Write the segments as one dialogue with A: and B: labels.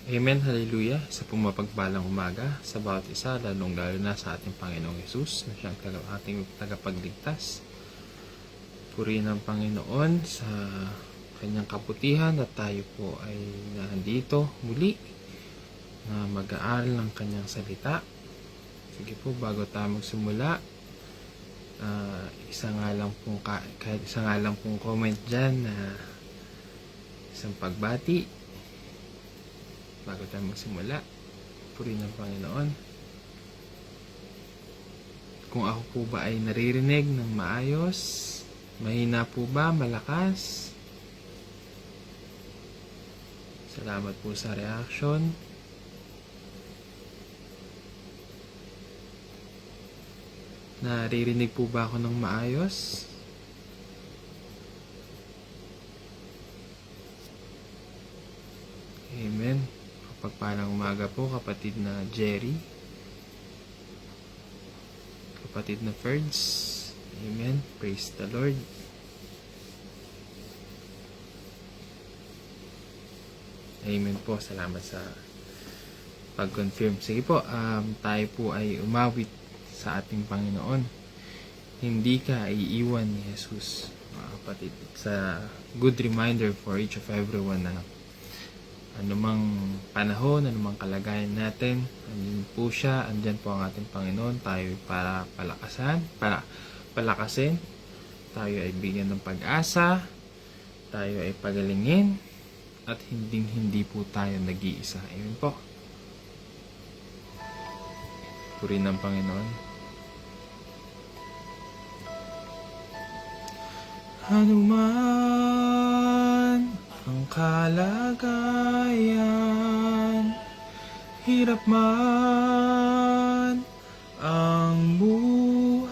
A: Amen, hallelujah, sa pumapagpalang umaga sa bawat isa, lalong-lalo na sa ating Panginoong Yesus na siyang ating tagapagligtas. Purihin ang Panginoon sa kanyang kabutihan at tayo po ay nandito muli na mag-aaral ng kanyang salita. Sige po, bago tayo magsimula, kahit isa nga lang pong comment dyan na isang pagbati bago tayo magsimula. Purihin ang Panginoon. Kung ako po ba ay naririnig ng maayos, mahina po ba, malakas? Salamat po sa reaction. Naririnig po ba ako ng maayos? Amen. Pagpalang umaga po, kapatid na Jerry, kapatid na Ferds. Amen. Praise the Lord. Amen po. Salamat sa pag-confirm. Sige po, tayo po ay umawit sa ating Panginoon. Hindi ka iiwan ni Jesus, mga kapatid. It's a good reminder for each of everyone na anumang panahon, anumang kalagayan natin, andyan po siya, andyan po ang ating Panginoon. Tayo para palakasin, tayo ay bigyan ng pag-asa, tayo ay pagalingin, at hindi po tayo nag-iisa. Amen po. Purihin ng Panginoon. Anuman ang kalagayan, hirap man ang buhay,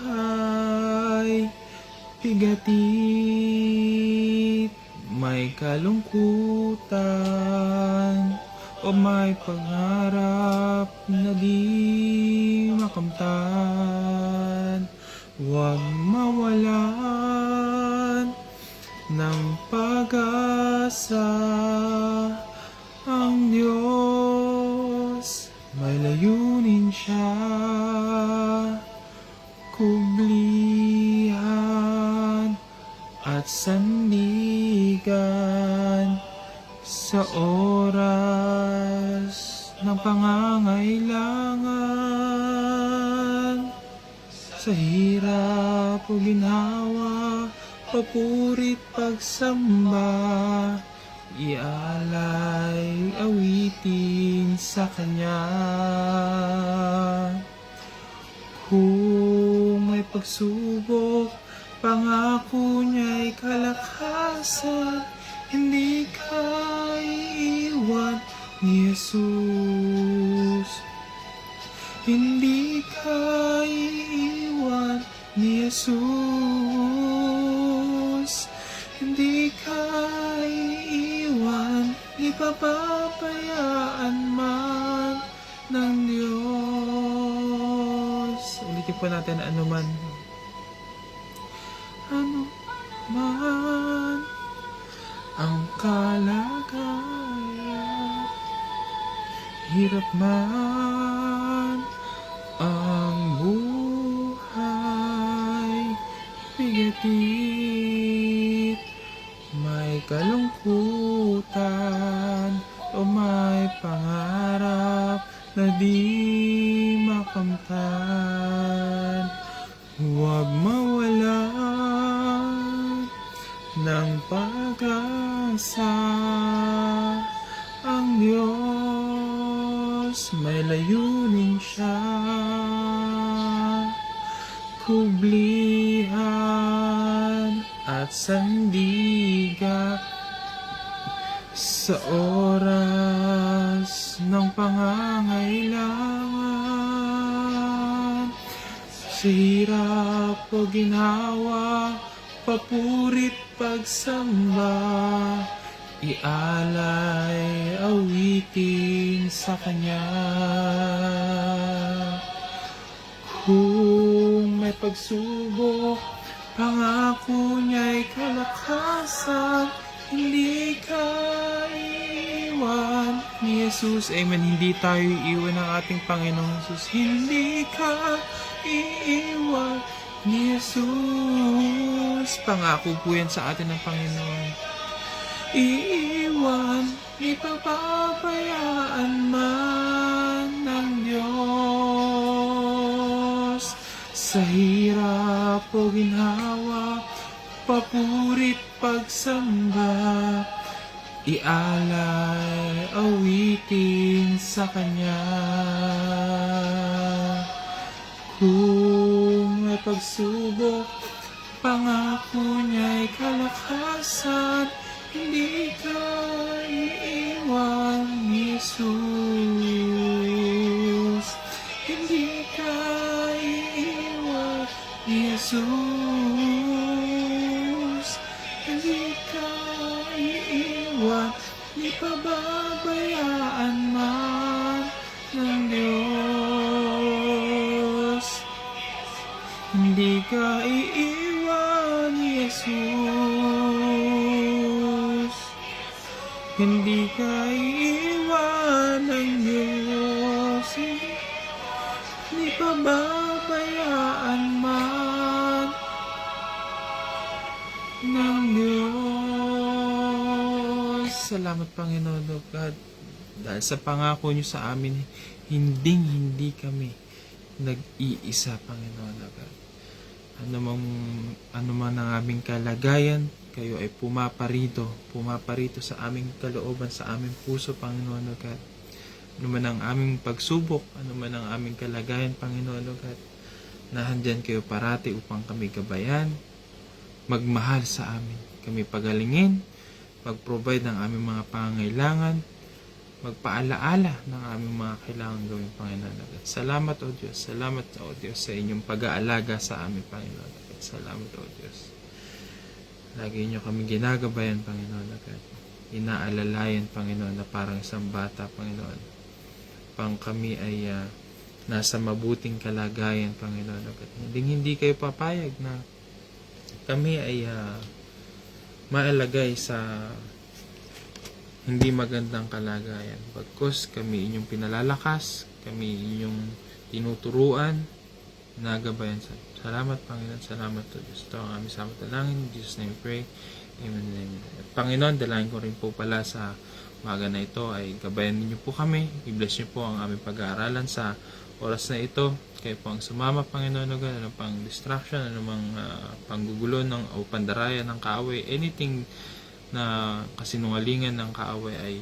A: bigatit, may kalungkutan, o may pangarap na di makamtan. Huwag mawalan ng pag-asa, ang Diyos may layunin siya, kublihan at sandigan sa oras ng pangangailangan. Sa hirap o ginhawa, papurit pagsamba, ialay awitin sa Kanya. Kung may pagsubok, pangako niya'y kalakasan, hindi ka iiwan ni Jesus. Hindi ka iiwan ni Jesus. Hindi ka iiwan, di papabayaan man ng Diyos. Ulitin po natin, anuman ang kalagayan, hirap man ang buhay, bigatit, may kalungkutan, o may pangarap na di makamtan. Huwag mawalan ng pag-asa, ang Diyos may layunin siya, kublihan at sandigan sa oras ng pangangailangan. Sa hirap o ginhawa, papurit pagsamba, ialay awitin sa Kanya. Kung may pagsubok, pangako niya'y kalakasan, hindi ka iiwan ni Jesus. Amen. Hindi tayo iiwan ng ating Panginoon Jesus. Hindi ka iiwan ni Jesus. Pangako po yan sa atin ng Panginoon. Iiwan, di papabayaan man ng Diyos. Sa hirap o ginhawa, papurit pagsamba, ialay awitin sa Kanya. Kung may pagsubok, pangako niya'y kalakasan, hindi ka iiwan ni Jesus. Hindi ka iiwan ni Jesus. Hindi ka iiwan, di pababayaan man ng Diyos. Hindi ka iiwan ni Jesus. Hindi ka iiwan ng Diyos. Hindi pababayaan man ng Diyos. Salamat Panginoon o God. Dahil sa pangako niyo sa amin, hindi kami nag-iisa, Panginoon o God. Ano man ang aming kalagayan, kayo ay pumaparito sa aming kalooban, sa aming puso, Panginoon o God. Ano man ang aming pagsubok, ano man ang aming kalagayan, Panginoon o God, nahandyan kayo parati upang kami gabayan, magmahal sa amin, kami pagalingin, mag-provide ng aming mga pangangailangan, magpaalaala ng aming mga kailangan gawin, Panginoon. Salamat, O Diyos. Salamat, O Diyos, sa inyong pag-aalaga sa amin, Panginoon. Salamat, O Diyos. Lagi niyo kami ginagabayan, Panginoon. Inaalalayan, Panginoon, na parang isang bata, Panginoon. Kami ay nasa mabuting kalagayan, Panginoon. Hindi kayo papayag na kami ay maalagay sa hindi magandang kalagayan. Bagkus kami inyong pinalalakas, kami inyong tinuturuan, nagabayan sa salamat, Panginoon. Salamat to Diyos. Ito ang aming samatalangin. In Jesus' name we pray. Amen and amen. At Panginoon, dalangin ko rin po pala sa umaga na ito ay gabayan niyo po kami. I-bless niyo po ang aming pag-aaralan sa oras na ito. Kayo po ang sumama, Panginoon. Ano pang distraction, ano mang panggugulo o pandaraya ng kaaway, anything na kasinungalingan ng kaaway ay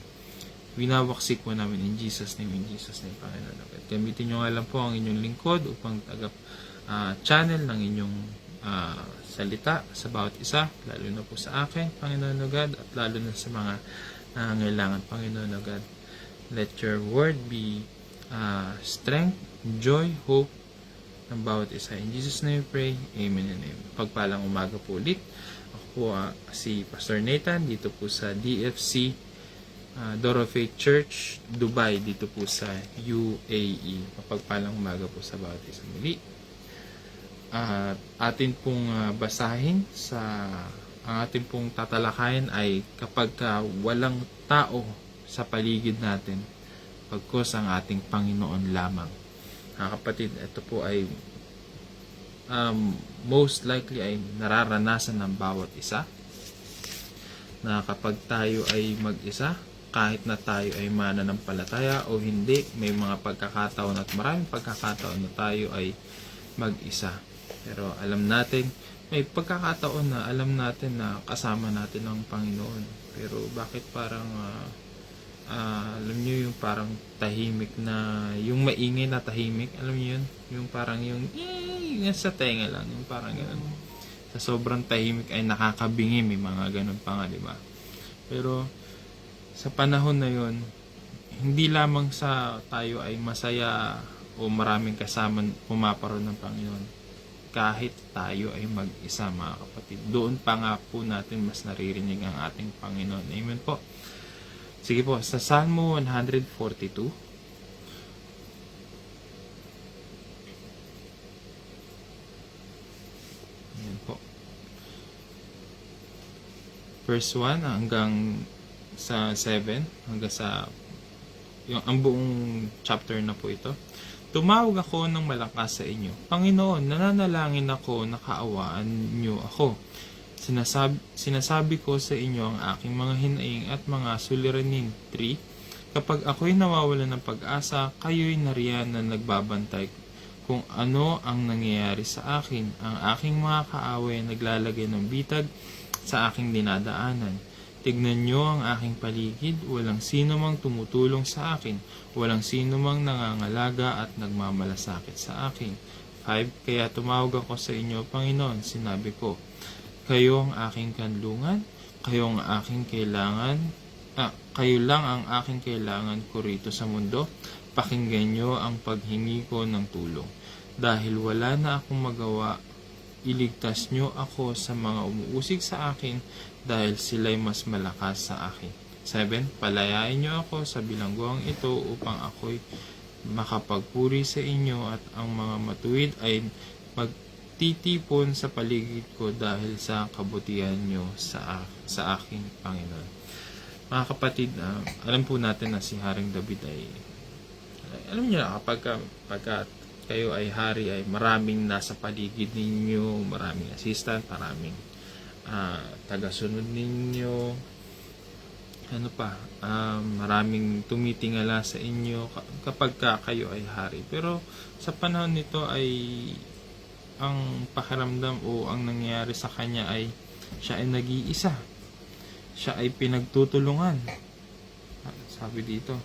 A: winawaksik po namin in Jesus' name, Panginoon. At gamitin nyo nga lang po ang inyong lingkod upang channel ng inyong salita sa bawat isa, lalo na po sa akin, Panginoon God, at lalo na sa mga nangangailangan, Panginoon God. Let your word be strength, joy, hope ng bawat isa. In Jesus' name we pray. Amen and amen. Pagpalang umaga po ulit. Ako po si Pastor Nathan dito po sa DFC Doro Faith Church, Dubai, dito po sa UAE. Mapagpalang umaga po sa bawat isa muli. At atin pong basahin ang atin pong tatalakayin ay kapag walang tao sa paligid natin, pagkos ang ating Panginoon lamang. Kapatid, ito po ay most likely ay nararanasan ng bawat isa na kapag tayo ay mag-isa, kahit na tayo ay mananampalataya o hindi, may mga pagkakataon at maraming pagkakataon na tayo ay mag-isa. Pero alam natin, may pagkakataon na alam natin na kasama natin ang Panginoon. Pero bakit parang alam niyo yung parang tahimik na, yung maingay na tahimik, alam niyo yun? Yung parang yung sa tenga lang, yung parang gano'n. Sa sobrang tahimik ay nakakabingi, may mga ganun pa nga, di ba? Pero sa panahon na yun, hindi lamang sa tayo ay masaya o maraming kasama pumaparoon ng Panginoon. Kahit tayo ay mag-isa, mga kapatid, doon pa nga po natin mas naririnig ang ating Panginoon. Amen po. Sige po, sa Salmo 142, ayan po, verse 1 hanggang sa 7, hanggang sa ang buong chapter na po ito. Tumawag ako ng malakas sa inyo. Panginoon, nananalangin ako na kaawaan niyo ako. Sinasabi ko sa inyo ang aking mga hinaing at mga suliranin. 3. Kapag ako'y nawawalan ng pag-asa, kayo'y nariyan na nagbabantay kung ano ang nangyayari sa akin. Ang aking mga kaaway ay naglalagay ng bitag sa aking dinadaanan. Tignan nyo ang aking paligid, walang sino mang tumutulong sa akin, walang sino mang nangangalaga at nagmamalasakit sa akin. 5. Kaya tumawag ako sa inyo, Panginoon, sinabi ko, kayo ang aking kanlungan, kayo lang ang aking kailangan ko rito sa mundo. Pakinggan nyo ang paghingi ko ng tulong. Dahil wala na akong magawa, iligtas nyo ako sa mga umuusig sa akin dahil sila'y mas malakas sa akin. 7. Palayain nyo ako sa bilangguang ito upang ako'y makapagpuri sa inyo at ang mga matuwid ay magtitipon sa paligid ko dahil sa kabutihan nyo sa aking Panginoon. Mga kapatid, alam po natin na si Haring David ay, alam niyo na, kapag kayo ay hari, ay maraming nasa paligid ninyo, maraming assistant, maraming tagasunod ninyo, maraming tumitingala sa inyo kapag kayo ay hari. Pero sa panahon nito ay ang pakiramdam o ang nangyayari sa kanya ay siya ay nag-iisa. Siya ay pinagtutulungan. Sabi dito,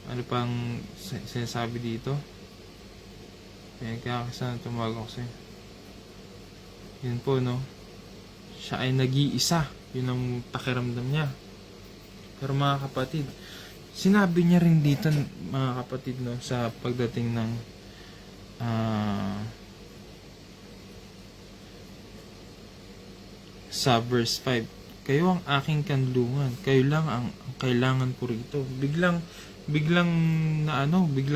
A: ano pang sinasabi dito? Kaya kasi tumawag ako sa'yo. Yun po, no? Siya ay nag-iisa. Yun ang pakiramdam niya. Pero mga kapatid, sinabi niya rin dito, mga kapatid, no, sa pagdating ng sa verse 5, kayo ang aking kanlungan, kayo lang ang kailangan ko rito. Bigla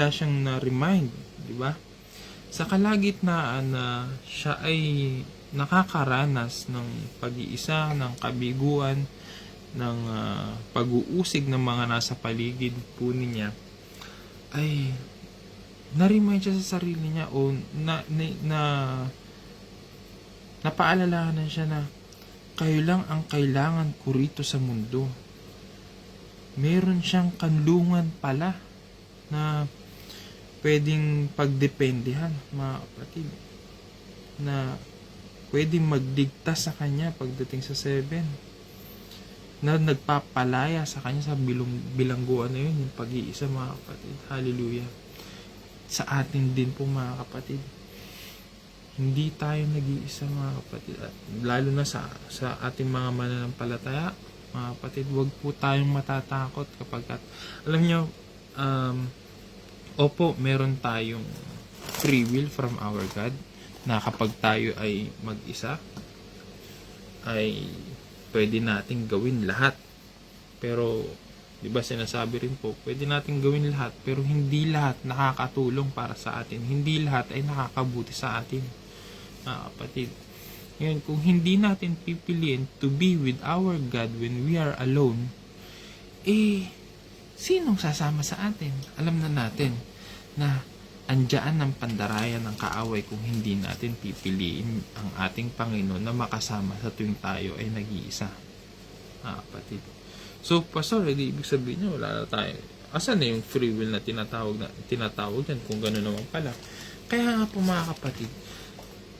A: siyang na-remind, di ba? Sa kalagitnaan na siya ay nakakaranas ng pag-iisa, ng kabiguan, ng pag-uusig ng mga nasa paligid po niya, ay na-remind siya sa sarili niya o napaalalahanan siya na kayo lang ang kailangan ko rito sa mundo. Meron siyang kanlungan pala na pwedeng pagdependihan, mga kapatid, na pwedeng magdigtas sa kanya pagdating sa 7, na nagpapalaya sa kanya sa bilangguan na yun, yung pag-iisa, mga kapatid. Hallelujah. Sa atin din po, mga kapatid, hindi tayo nag-iisa, mga kapatid, at lalo na sa ating mga mananampalataya, mga kapatid, wag po tayong matatakot alam nyo, opo, meron tayong free will from our God na kapag tayo ay mag-isa ay pwede nating gawin lahat. Pero di ba sinasabi rin po, pwede nating gawin lahat, pero hindi lahat nakakatulong para sa atin, hindi lahat ay nakakabuti sa atin, mga kapatid. Ngayon, kung hindi natin pipiliin to be with our God when we are alone, sinong sasama sa atin? Alam na natin na andyan ang pandarayan ng kaaway kung hindi natin pipiliin ang ating Panginoon na makasama sa tuwing tayo ay nag-iisa. Kapatid. So, Pastor, ibig sabihin niya, wala na tayo. Asan na yung free will na tinatawag yan kung gano'n naman pala? Kaya nga po, mga kapatid,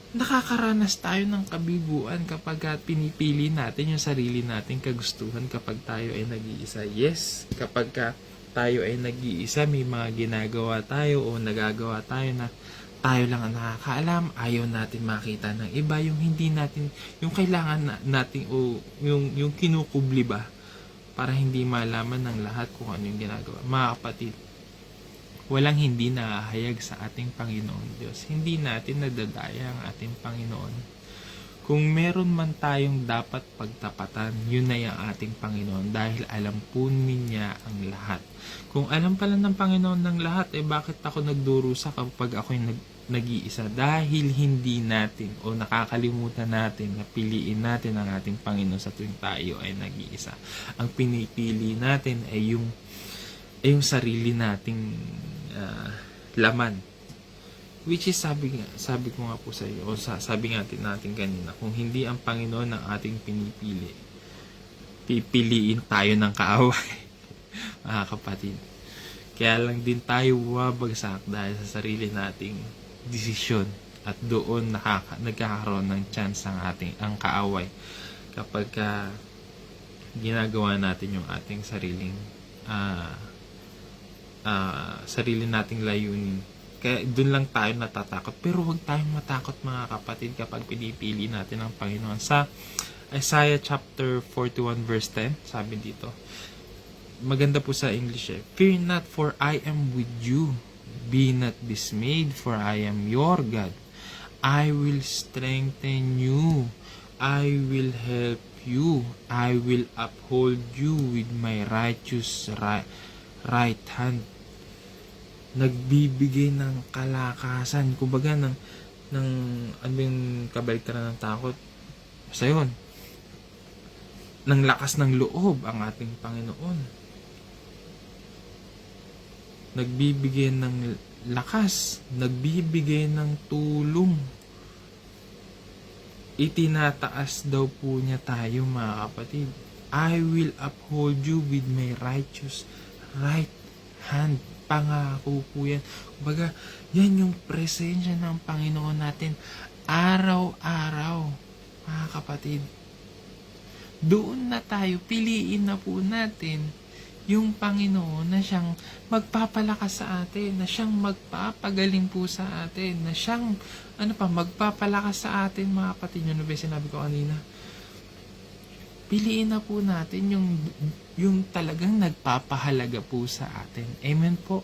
A: nakakaranas tayo ng kabiguan kapag pinipili natin yung sarili nating kagustuhan kapag tayo ay nag-iisa. Yes, kapag tayo ay nag-iisa, may mga ginagawa tayo o nagagawa tayo na tayo lang ang nakakaalam, ayaw natin makita ng iba, yung hindi natin, yung kailangan natin o yung kinukubli ba para hindi malaman ng lahat kung ano yung ginagawa. Mga kapatid, walang hindi nahahayag sa ating Panginoon Diyos. Hindi natin nadadaya ang ating Panginoon. Kung meron man tayong dapat pagtapatan, yun na yung ating Panginoon dahil alam po niya ang lahat. Kung alam pala ng Panginoon ng lahat, bakit ako nagdurusa kapag ako'y nag-iisa dahil hindi natin o nakakalimutan natin na piliin natin ang ating Panginoon sa tuwing tayo ay nag-iisa. Ang pinipili natin ay yung sarili nating laman. Which is sabi ko nga po sa iyo, o sabi nga natin kanina, kung hindi ang Panginoon ang ating pinipili, pipiliin tayo ng kaaway. Mga kapatid. Kaya lang din tayo bumabagsak dahil sa sarili nating desisyon at doon nagkakaroon ng chance ang kaaway kapag ginagawa natin yung ating sarili nating layunin. Kaya doon lang tayo natatakot. Pero huwag tayong matakot mga kapatid kapag pinipili natin ang Panginoon. Sa Isaiah chapter 41 verse 10, sabi dito, maganda po sa English "Fear not, for I am with you. Be not dismayed, for I am your God. I will strengthen you. I will help you. I will uphold you with my righteous right hand." Nagbibigay ng kalakasan. Kumbaga, ng ano yung kabaliktaran ng takot? Basta yun. Ng lakas ng loob ang ating Panginoon. Nagbibigay ng lakas, nagbibigay ng tulong. Itinataas daw po niya tayo mga kapatid. I will uphold you with my righteous right hand. Pangako po yan. Kumbaga, yan yung presensya ng Panginoon natin araw-araw mga kapatid. Doon na tayo, piliin na po natin yung Panginoon na siyang magpapalakas sa atin, na siyang magpapagaling po sa atin, na siyang magpapalakas sa atin mga kapatid. Yun ba sinabi ko kanina? Piliin na po natin yung talagang nagpapahalaga po sa atin. Amen po.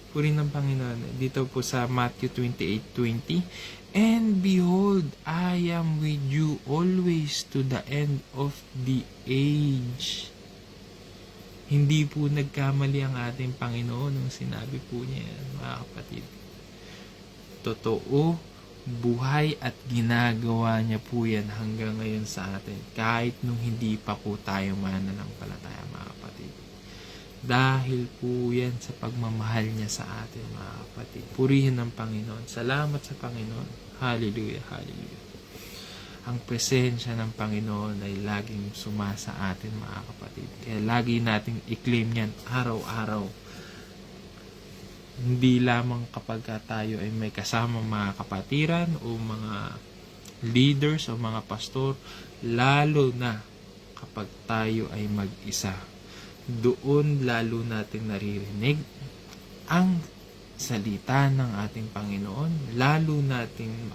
A: Purihin ng Panginoon. Dito po sa Matthew 28:20, "And behold, I am with you always to the end of the age." Hindi po nagkamali ang ating Panginoon nung sinabi po niya yan, mga kapatid. Totoo, buhay at ginagawa niya po yan hanggang ngayon sa atin. Kahit nung hindi pa po tayo mananampalataya, mga kapatid. Dahil po yan sa pagmamahal niya sa atin, mga kapatid. Purihin ng Panginoon. Salamat sa Panginoon. Hallelujah, hallelujah. Ang presensya ng Panginoon ay laging sumasa atin mga kapatid. Kaya lagi nating i-claim yan araw-araw. Hindi lamang kapag tayo ay may kasama mga kapatiran o mga leaders o mga pastor, lalo na kapag tayo ay mag-isa. Doon lalo nating naririnig ang salita ng ating Panginoon, lalo nating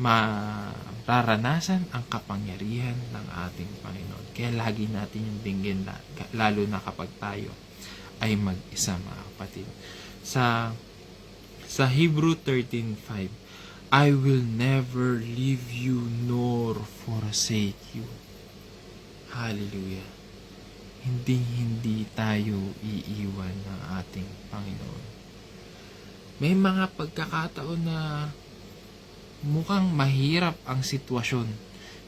A: mararanasan ang kapangyarihan ng ating Panginoon. Kaya lagi natin yung dinggin, lalo na kapag tayo ay mag-isa mga kapatid. Sa Hebrew 13:5, "I will never leave you nor forsake you." Hallelujah. Hindi tayo iiwan ng ating Panginoon. May mga pagkakataon na mukhang mahirap ang sitwasyon,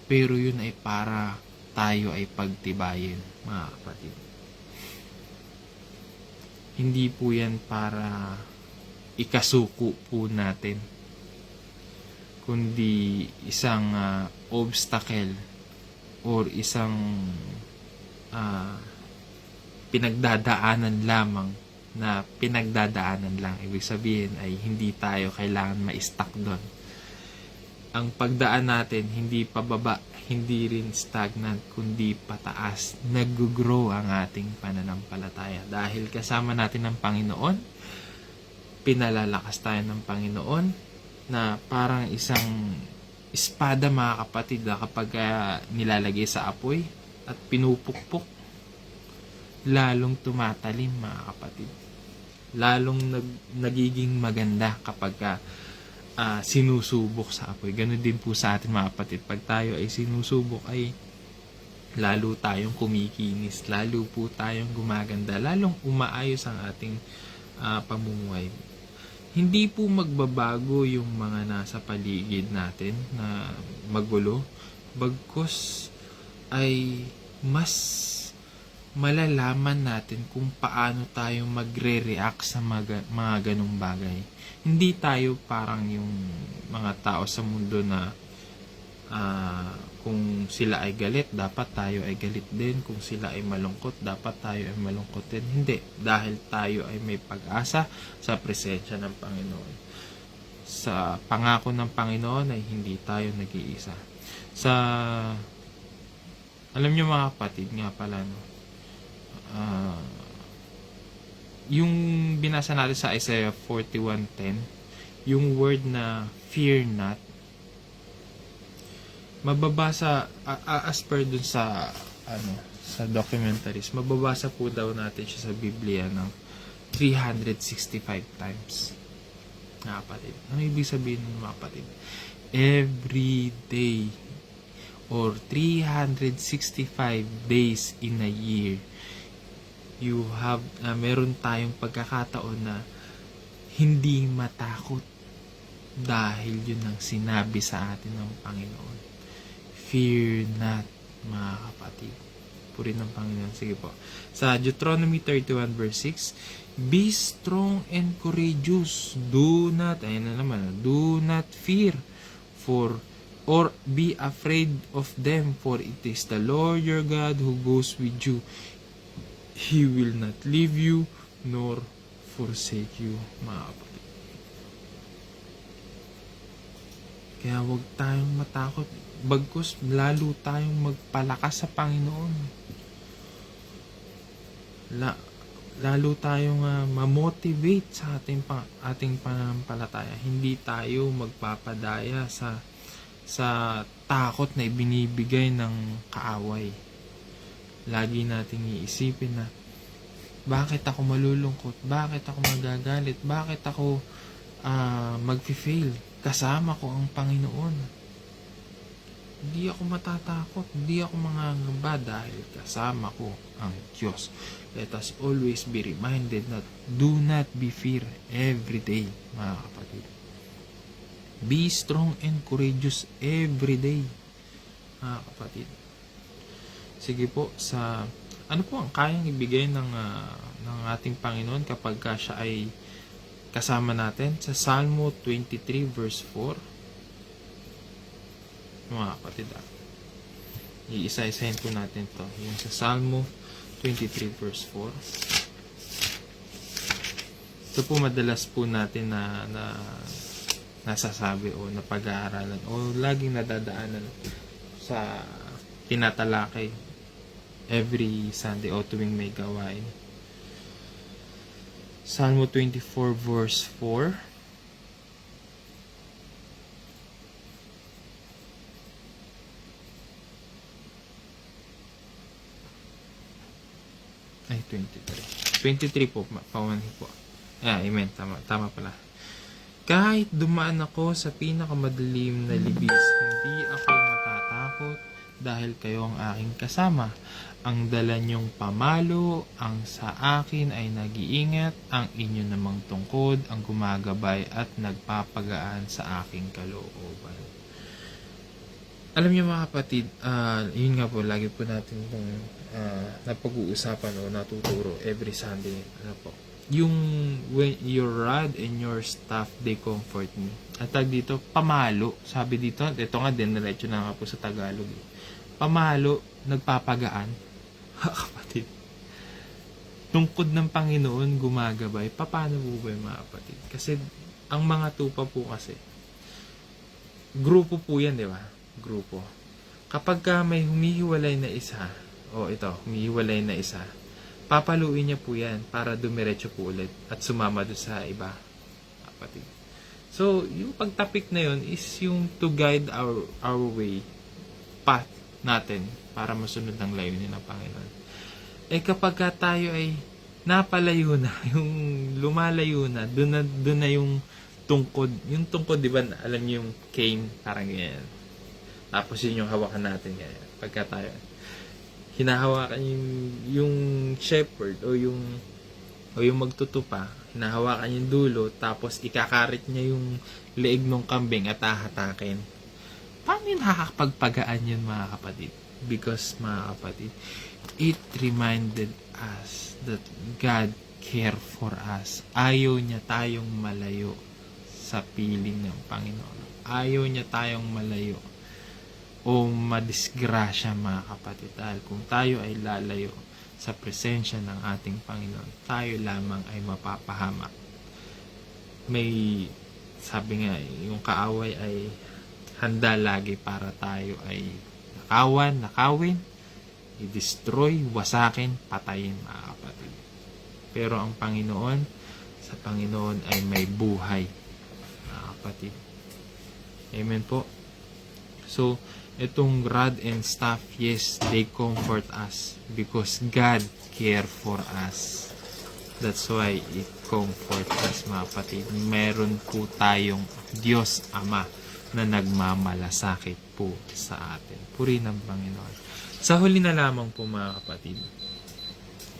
A: pero yun ay para tayo ay pagtibayin, mga kapatid. Hindi po yan para ikasuko po natin, kundi isang obstacle or isang pinagdadaanan lamang na pinagdadaanan lang. Ibig sabihin ay hindi tayo kailangan ma-stuck doon. Ang pagdaan natin, hindi pababa, hindi rin stagnant, kundi pataas. Nag-grow ang ating pananampalataya. Dahil kasama natin ang Panginoon, pinalalakas tayo ng Panginoon, na parang isang espada mga kapatid, kapag nilalagay sa apoy at pinupukpok, lalong tumatalim mga kapatid. Lalong nagiging maganda kapag sinusubok sa apoy. Ganun din po sa atin mga kapatid. Pag tayo ay sinusubok ay lalo tayong kumikinis, lalo po tayong gumaganda, lalong umaayos ang ating pamumuhay. Hindi po magbabago yung mga nasa paligid natin na magulo, bagkus ay mas malalaman natin kung paano tayo magre-react sa mga ganong bagay. Hindi tayo parang yung mga tao sa mundo na kung sila ay galit, dapat tayo ay galit din. Kung sila ay malungkot, dapat tayo ay malungkot din. Hindi. Dahil tayo ay may pag-asa sa presensya ng Panginoon. Sa pangako ng Panginoon ay hindi tayo nag-iisa. Alam niyo mga kapatid nga pala, no? Yung binasa natin sa Isaiah 41:10, yung word na fear not, mababasa as per dun sa sa documentaries, mababasa po daw natin siya sa Biblia ng 365 times. Mga kapatid, ano ibig sabihin ng mga kapatid? Every day or 365 days in a year, you have meron tayong pagkakataon na hindi matakot dahil yun ang sinabi sa atin ng Panginoon. Fear not, mga kapatid. Purihin ng Panginoon. Sige po. Sa Deuteronomy 31 verse 6, be strong and courageous. Do not fear or be afraid of them, for it is the Lord your God who goes with you. He will not leave you nor forsake you, mga kapatid. Kaya huwag tayong matakot. Bagkus, lalo tayong magpalakas sa Panginoon. Lalo tayong ma-motivate sa ating pananampalataya. Hindi tayo magpapadaya sa takot na ibinibigay ng kaaway. Lagi nating iisipin na, bakit ako malulungkot? Bakit ako magagalit? Bakit ako mag-fail? Kasama ko ang Panginoon. Hindi ako matatakot, hindi ako mangangamba dahil kasama ko ang Diyos. Let us always be reminded that do not be fear every day, mga kapatid. Be strong and courageous every day, mga kapatid. Sige po, ano po ang kayang ibigay ng ating Panginoon kapag siya ay kasama natin? Sa Salmo 23 verse 4, mga kapatid, iisa-isahin po natin to. Yung sa Salmo 23 verse 4. Ito po madalas po natin na nasasabi o napag-aaralan o laging nadadaanan sa tinatalakay every Sunday o tuwing may gawain. Salmo 24 verse 4. Ay, 23. 23 po, pamanhin po. Amen. Tama pala. Kahit dumaan ako sa pinakamadilim na libis, hindi ako matatakot dahil kayo ang aking kasama. Ang dala niyong pamalo, ang sa akin ay nag-iingat, ang inyo namang tungkod, ang gumagabay at nagpapagaan sa aking kalooban. Alam niyo mga kapatid, yun nga po, lagi po natin itong napag-uusapan o natuturo every Sunday. Yung when your rod and your staff, they comfort me. At tag dito, pamalo. Sabi dito, ito nga din, diretso na nga po sa Tagalog. Pamalo, nagpapagaan. Kapatid. Tungkod ng Panginoon, gumagabay. Paano po ba mga kapatid? Kasi, ang mga tupa po kasi, grupo po yan, di ba? Grupo. Kapag may humihiwalay na isa, humihiwalay na isa, papaluin niya po yan para dumiretso po ulit at sumama doon sa iba. Kapatid. So, yung pagtapik na yun is yung to guide our way, path natin para masunod ang layunin ng Panginoon. Kapag tayo ay napalayo na, yung lumalayo na, doon na yung tungkod. Yung tungkod, di ba, alam niyo yung cane, parang ganyan. Tapos yun yung hawakan natin ganyan. Pagka tayo hinahawakan yung shepherd o yung o yung magtutupa, hinahawakan yung dulo, tapos ikakarit niya yung leeg ng kambing at hahatakin. Paano yun nakakapagpagaan yun, mga kapatid? Because, mga kapatid, it reminded us that God care for us. Ayaw niya tayong malayo sa piling ng Panginoon. Ayaw niya tayong malayo o madisgrasya, mga kapatid. Dahil kung tayo ay lalayo sa presensya ng ating Panginoon, tayo lamang ay mapapahamak. May, sabi nga, yung kaaway ay handa lagi para tayo ay nakawin, i-destroy, wasakin, patayin, mga kapatid. Pero ang Panginoon, sa Panginoon ay may buhay, mga kapatid. Amen po. So, itong rod and staff, yes, they comfort us because God care for us. That's why it comfort us, mga kapatid. Meron po tayong Diyos Ama na nagmamalasakit po sa atin. Purihin ang Panginoon. Sa huli na lamang po, mga kapatid,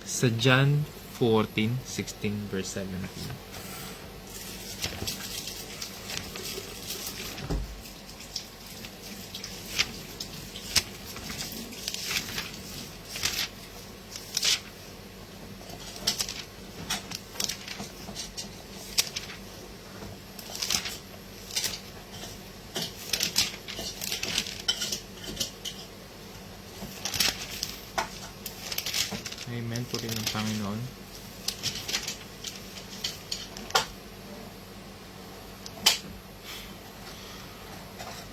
A: sa John 14:16 verse 17. Amen po rin ng Panginoon.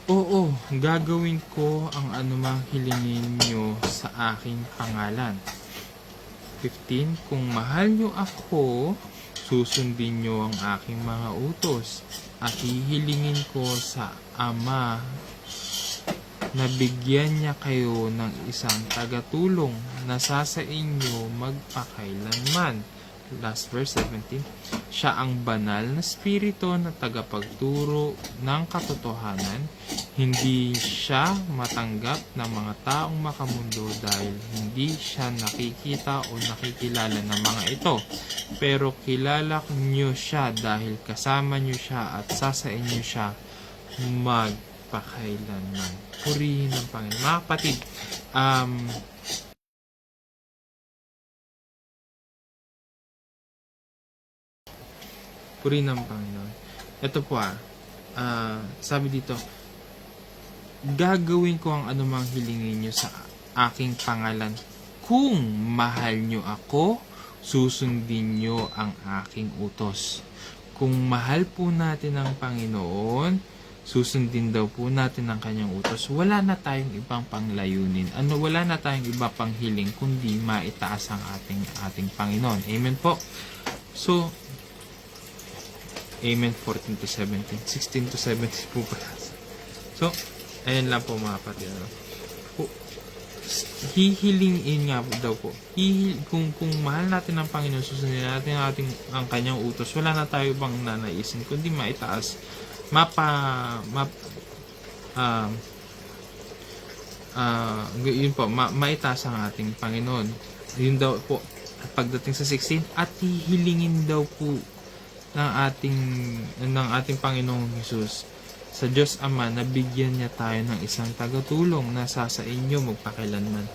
A: Oo, gagawin ko ang anumang hilingin nyo sa aking pangalan. 15. Kung mahal nyo ako, susundin nyo ang aking mga utos at hihilingin ko sa Ama na bigyan niya kayo ng isang tagatulong na sa inyo magpakailanman. Last verse 17. Siya ang banal na spirito na tagapagturo ng katotohanan. Hindi siya matanggap ng mga taong makamundo dahil hindi siya nakikita o nakikilala ng mga ito. Pero kilala niyo siya dahil kasama niyo siya at sasain niyo siya magpakailanman. Purihin ng Panginoon. Mga kapatid, purihin ng Panginoon. Ito po sabi dito, gagawin ko ang anumang hilingin nyo sa aking pangalan. Kung mahal nyo ako, susundin nyo ang aking utos. Kung mahal po natin ang Panginoon, susundin daw po natin ang kanyang utos. Wala na tayong ibang panglayunin. Wala na tayong iba pang hiling kundi maitaas ang ating Panginoon. Amen po. So, Amen 14-17. 16-17 po pala. So, ayan lang po, mga kapatid. Hihilingin nga daw po. Kung mahal natin ang Panginoon, susundin natin ang kanyang utos. Wala na tayo bang nanaisin kundi maitaas, yun po, maitaas ang ating Panginoon. Yun daw po, pagdating sa 16, at hihilingin daw po ng ating Panginoong Hesus sa Diyos Ama na bigyan niya tayo ng isang tagatulong na sa inyo magpakailanman.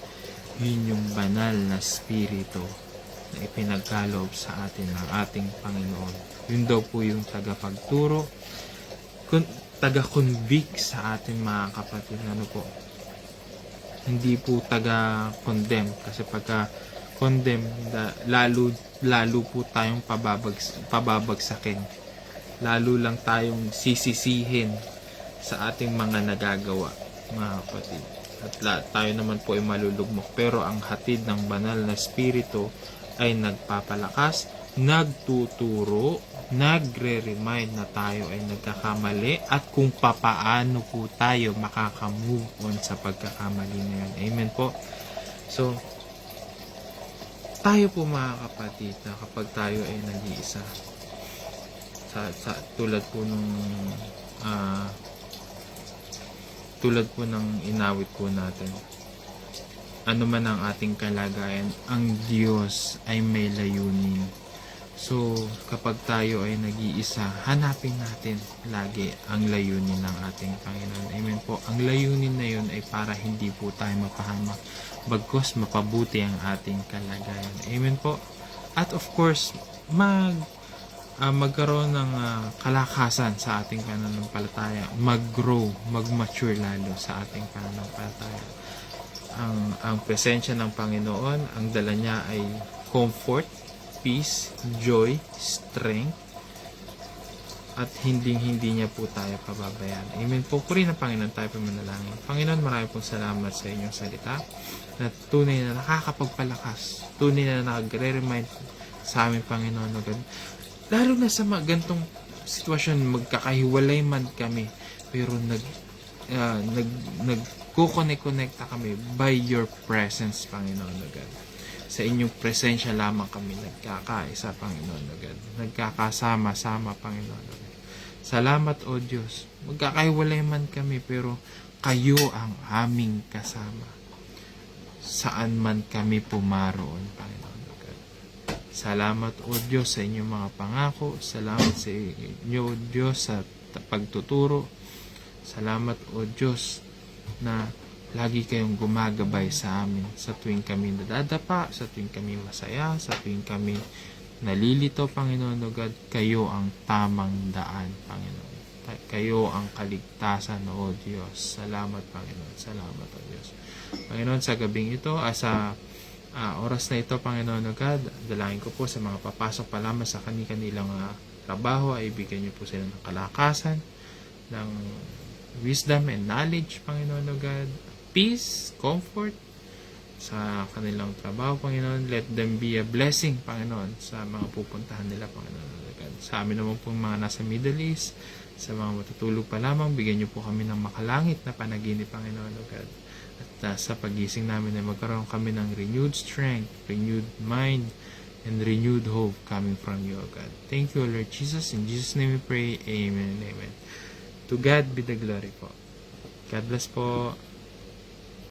A: Yun yung banal na spirito na ipinagkaloob sa atin ng ating Panginoon. Yun daw po yung tagapagturo, taga-convict sa atin, mga kapatid. Ano po? Hindi po taga-condemn, kasi pagka condemn, lalo po tayong pababagsakin. Lalo lang tayong sisisihin sa ating mga nagagawa, mga kapatid. At tayo naman po ay malulugmok. Pero ang hatid ng banal na spirito ay nagpapalakas, nagtuturo, nagre-remind na tayo ay nagkakamali at kung papaano po tayo makaka-move on sa pagkakamali na yun. Amen po. So, tayo po, mga kapatid, na kapag tayo ay nag-iisa, tulad po ng inawit po natin, ano man ang ating kalagayan, ang Diyos ay may layunin So, kapag tayo ay nag-iisa, hanapin natin lagi ang layunin ng ating Panginoon. Amen po. Ang layunin na yun ay para hindi po tayo mapahamak, bagkus mapabuti ang ating kalagayan. Amen po. At of course, magkaroon ng kalakasan sa ating pananampalataya, mag-grow, mag-mature lalo sa ating pananampalataya. Ang presensya ng Panginoon, ang dala niya ay comfort, peace, joy, strength, at hindi niya po tayo pababayaan. Amen po. Purihin ang Panginoon, tayo po manalangin. Panginoon, marami pong salamat sa inyong salita na tunay na nakakapagpalakas, tunay na nagre-remind sa aming Panginoon. Lalo na sa mga gantong sitwasyon, magkakahiwalay man kami, pero nagkukonekta kami by your presence, Panginoon God. Sa inyong presensya lamang kami nagkakaisa, Panginoon God. Nagkakasama-sama, Panginoon God. Salamat, O Diyos. Magkakahiwalay man kami, pero kayo ang aming kasama. Saan man kami pumaroon, Panginoon God. Salamat, O Diyos, sa inyong mga pangako. Salamat sa inyo, O Diyos, sa pagtuturo. Salamat, O Diyos, na lagi kayong gumagabay sa amin sa tuwing kami nadadapa, sa tuwing kami masaya, sa tuwing kami nalilito, Panginoon o God. Kayo ang tamang daan, Panginoon. Kayo ang kaligtasan, O Diyos. Salamat, Panginoon. Salamat, O Diyos. Panginoon, sa gabing ito, sa oras na ito, Panginoon o God, dalangin ko po sa mga papasok pa lamang sa kanilang trabaho, ay bigyan niyo po sila ng kalakasan, ng wisdom and knowledge, Panginoon o God, peace, comfort sa kanilang trabaho, Panginoon. Let them be a blessing, Panginoon, sa mga pupuntahan nila, Panginoon o God. Sa amin naman po mga nasa Middle East, sa mga matutulog pa lamang, bigyan niyo po kami ng makalangit na panaginip, Panginoon o God. At sa pagising namin ay magkaroon kami ng renewed strength, renewed mind, and renewed hope coming from you, O God. Thank you, Lord Jesus. In Jesus' name we pray. Amen and amen. To God be the glory po. God bless po.